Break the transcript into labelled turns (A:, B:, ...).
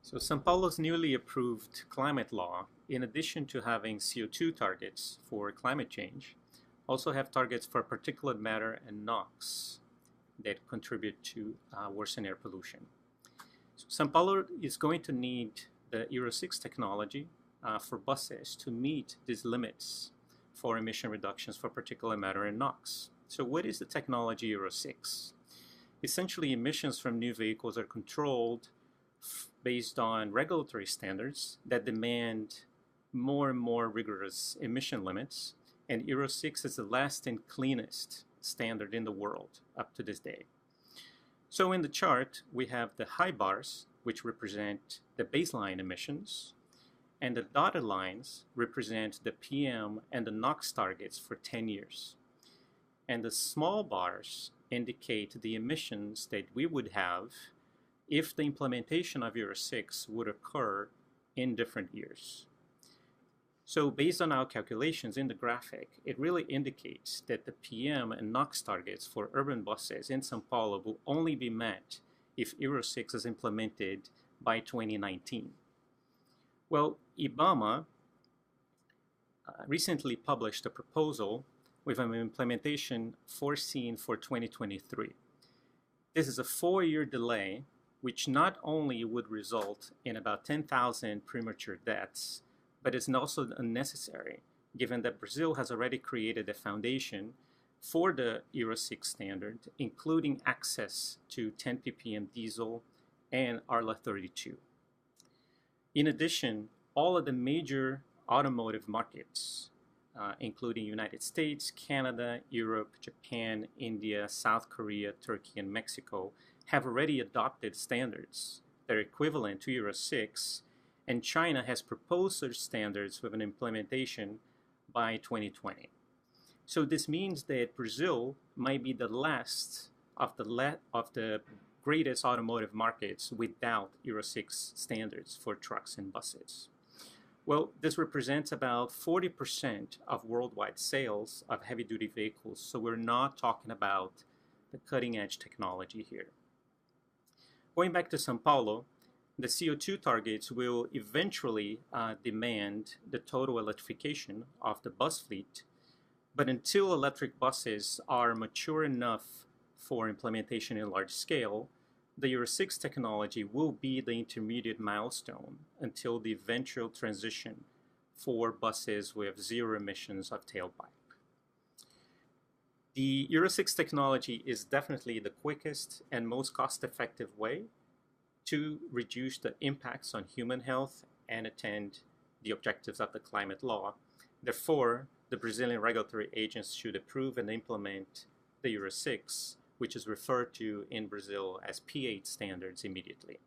A: So São Paulo's newly approved climate law, in addition to having CO2 targets for climate change, also have targets for particulate matter and NOx that contribute to worsen air pollution. So São Paulo is going to need the Euro 6 technology for buses to meet these limits for emission reductions for particulate matter and NOx. So what is the technology Euro 6? Essentially, emissions from new vehicles are controlled based on regulatory standards that demand more and more rigorous emission limits, and Euro 6 is the last and cleanest standard in the world up to this day. So in the chart, we have the high bars, which represent the baseline emissions, and the dotted lines represent the PM and the NOx targets for 10 years. And the small bars indicate the emissions that we would have if the implementation of Euro 6 would occur in different years. So based on our calculations in the graphic, it really indicates that the PM and NOx targets for urban buses in São Paulo will only be met if Euro 6 is implemented by 2019. Well, IBAMA recently published a proposal with an implementation foreseen for 2023. This is a 4-year delay, which not only would result in about 10,000 premature deaths, but is also unnecessary, given that Brazil has already created a foundation for the Euro 6 standard, including access to 10 ppm diesel and Arla 32. In addition, all of the major automotive markets, including United States, Canada, Europe, Japan, India, South Korea, Turkey, and Mexico, have already adopted standards that are equivalent to Euro 6, and China has proposed such standards with an implementation by 2020. So this means that Brazil might be the last of the greatest automotive markets without Euro 6 standards for trucks and buses. Well, this represents about 40% of worldwide sales of heavy-duty vehicles, so we're not talking about the cutting-edge technology here. Going back to São Paulo, the CO2 targets will eventually demand the total electrification of the bus fleet, but until electric buses are mature enough for implementation in large scale, the Euro 6 technology will be the intermediate milestone until the eventual transition for buses with zero emissions of tailpipe. The Euro 6 technology is definitely the quickest and most cost-effective way to reduce the impacts on human health and attain the objectives of the climate law. Therefore, the Brazilian regulatory agents should approve and implement the Euro 6, which is referred to in Brazil as P8 standards, immediately.